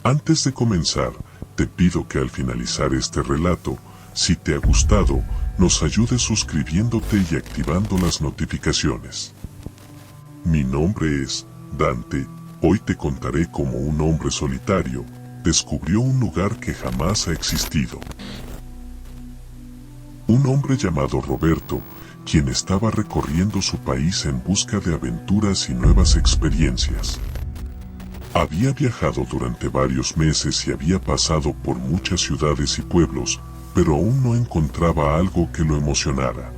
Antes de comenzar, te pido que al finalizar este relato, si te ha gustado, nos ayudes suscribiéndote y activando las notificaciones. Mi nombre es Dante. Hoy te contaré cómo un hombre solitario descubrió un lugar que jamás ha existido. Un hombre llamado Roberto, quien estaba recorriendo su país en busca de aventuras y nuevas experiencias. Había viajado durante varios meses y había pasado por muchas ciudades y pueblos, pero aún no encontraba algo que lo emocionara.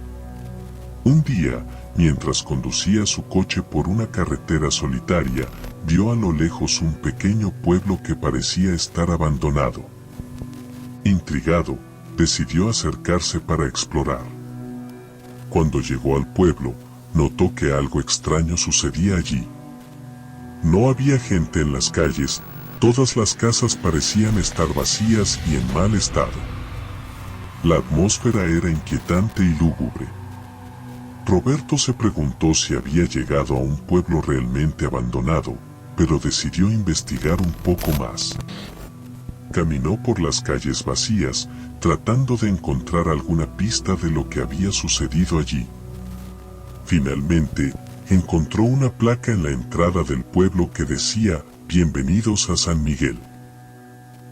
Un día, mientras conducía su coche por una carretera solitaria, vio a lo lejos un pequeño pueblo que parecía estar abandonado. Intrigado, decidió acercarse para explorar. Cuando llegó al pueblo, notó que algo extraño sucedía allí. No había gente en las calles, todas las casas parecían estar vacías y en mal estado. La atmósfera era inquietante y lúgubre. Roberto se preguntó si había llegado a un pueblo realmente abandonado, pero decidió investigar un poco más. Caminó por las calles vacías, tratando de encontrar alguna pista de lo que había sucedido allí. Finalmente, encontró una placa en la entrada del pueblo que decía, «Bienvenidos a San Miguel».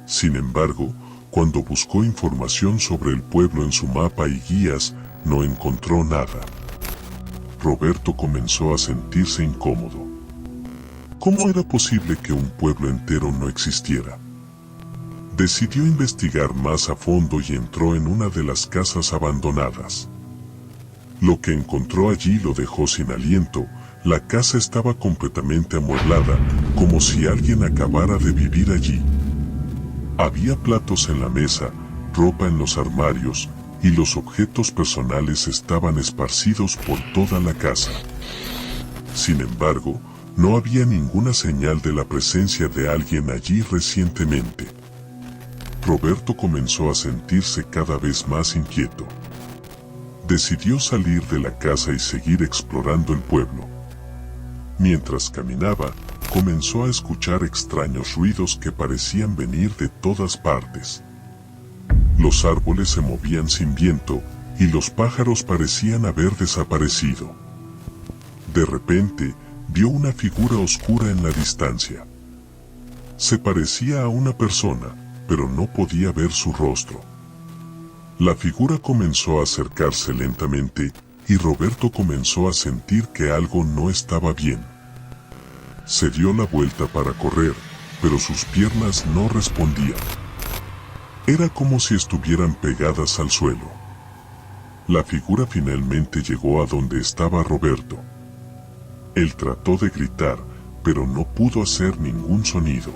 Sin embargo, cuando buscó información sobre el pueblo en su mapa y guías, no encontró nada. Roberto comenzó a sentirse incómodo. ¿Cómo era posible que un pueblo entero no existiera? Decidió investigar más a fondo y entró en una de las casas abandonadas. Lo que encontró allí lo dejó sin aliento. La casa estaba completamente amueblada, como si alguien acabara de vivir allí. Había platos en la mesa, ropa en los armarios, y los objetos personales estaban esparcidos por toda la casa. Sin embargo, no había ninguna señal de la presencia de alguien allí recientemente. Roberto comenzó a sentirse cada vez más inquieto. Decidió salir de la casa y seguir explorando el pueblo. Mientras caminaba, comenzó a escuchar extraños ruidos que parecían venir de todas partes. Los árboles se movían sin viento, y los pájaros parecían haber desaparecido. De repente, vio una figura oscura en la distancia. Se parecía a una persona, pero no podía ver su rostro. La figura comenzó a acercarse lentamente, y Roberto comenzó a sentir que algo no estaba bien. Se dio la vuelta para correr, pero sus piernas no respondían. Era como si estuvieran pegadas al suelo. La figura finalmente llegó a donde estaba Roberto. Él trató de gritar, pero no pudo hacer ningún sonido.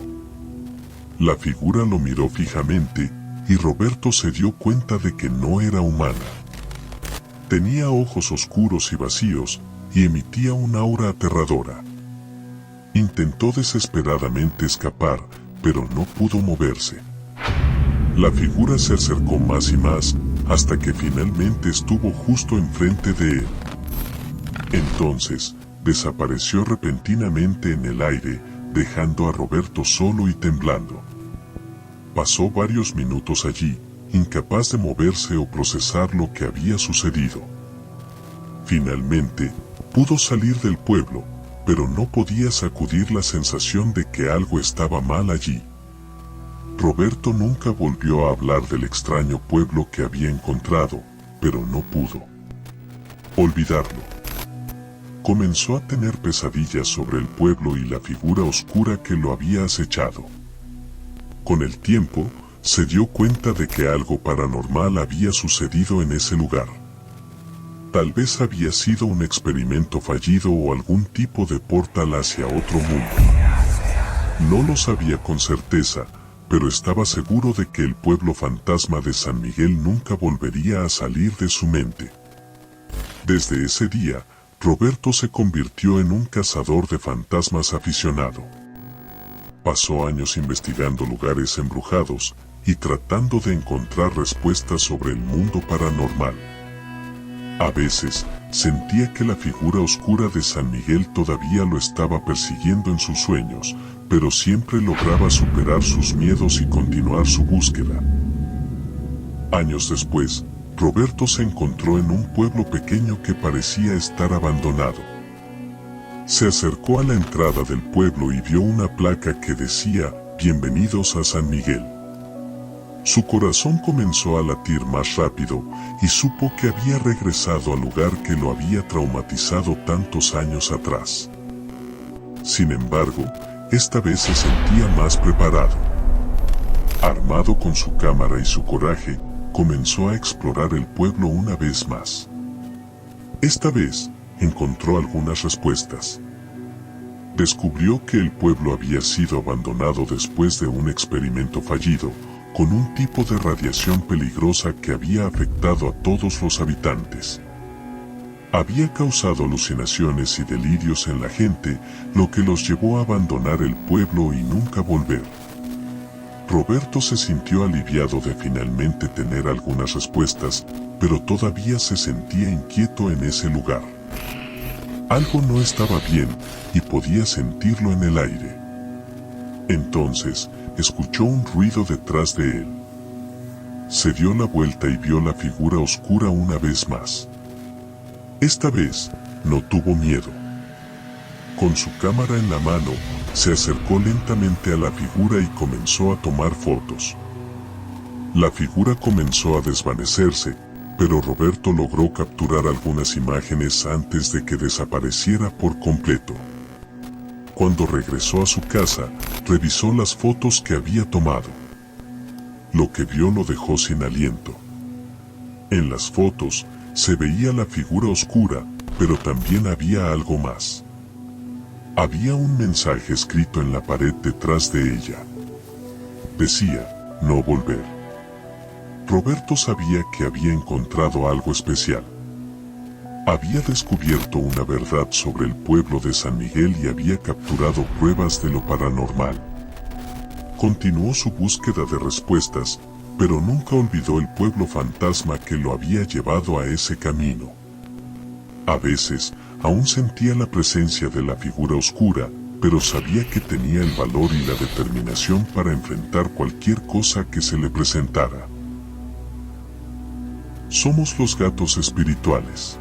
La figura lo miró fijamente, y Roberto se dio cuenta de que no era humana. Tenía ojos oscuros y vacíos, y emitía un aura aterradora. Intentó desesperadamente escapar, pero no pudo moverse. La figura se acercó más y más, hasta que finalmente estuvo justo enfrente de él. Entonces, desapareció repentinamente en el aire, dejando a Roberto solo y temblando. Pasó varios minutos allí, incapaz de moverse o procesar lo que había sucedido. Finalmente, pudo salir del pueblo, pero no podía sacudir la sensación de que algo estaba mal allí. Roberto nunca volvió a hablar del extraño pueblo que había encontrado, pero no pudo olvidarlo. Comenzó a tener pesadillas sobre el pueblo y la figura oscura que lo había acechado. Con el tiempo, se dio cuenta de que algo paranormal había sucedido en ese lugar. Tal vez había sido un experimento fallido o algún tipo de portal hacia otro mundo. No lo sabía con certeza, pero estaba seguro de que el pueblo fantasma de San Miguel nunca volvería a salir de su mente. Desde ese día, Roberto se convirtió en un cazador de fantasmas aficionado. Pasó años investigando lugares embrujados y tratando de encontrar respuestas sobre el mundo paranormal. A veces, sentía que la figura oscura de San Miguel todavía lo estaba persiguiendo en sus sueños, pero siempre lograba superar sus miedos y continuar su búsqueda. Años después, Roberto se encontró en un pueblo pequeño que parecía estar abandonado. Se acercó a la entrada del pueblo y vio una placa que decía, "Bienvenidos a San Miguel". Su corazón comenzó a latir más rápido y supo que había regresado al lugar que lo había traumatizado tantos años atrás. Sin embargo, esta vez se sentía más preparado. Armado con su cámara y su coraje, comenzó a explorar el pueblo una vez más. Esta vez, encontró algunas respuestas. Descubrió que el pueblo había sido abandonado después de un experimento fallido, con un tipo de radiación peligrosa que había afectado a todos los habitantes. Había causado alucinaciones y delirios en la gente, lo que los llevó a abandonar el pueblo y nunca volver. Roberto se sintió aliviado de finalmente tener algunas respuestas, pero todavía se sentía inquieto en ese lugar. Algo no estaba bien, y podía sentirlo en el aire. Entonces, escuchó un ruido detrás de él. Se dio la vuelta y vio la figura oscura una vez más. Esta vez, no tuvo miedo. Con su cámara en la mano, se acercó lentamente a la figura y comenzó a tomar fotos. La figura comenzó a desvanecerse, pero Roberto logró capturar algunas imágenes antes de que desapareciera por completo. Cuando regresó a su casa, revisó las fotos que había tomado. Lo que vio lo dejó sin aliento. En las fotos, se veía la figura oscura, pero también había algo más. Había un mensaje escrito en la pared detrás de ella. Decía, "No volver". Roberto sabía que había encontrado algo especial. Había descubierto una verdad sobre el pueblo de San Miguel y había capturado pruebas de lo paranormal. Continuó su búsqueda de respuestas, pero nunca olvidó el pueblo fantasma que lo había llevado a ese camino. A veces, aún sentía la presencia de la figura oscura, pero sabía que tenía el valor y la determinación para enfrentar cualquier cosa que se le presentara. Somos los gatos espirituales.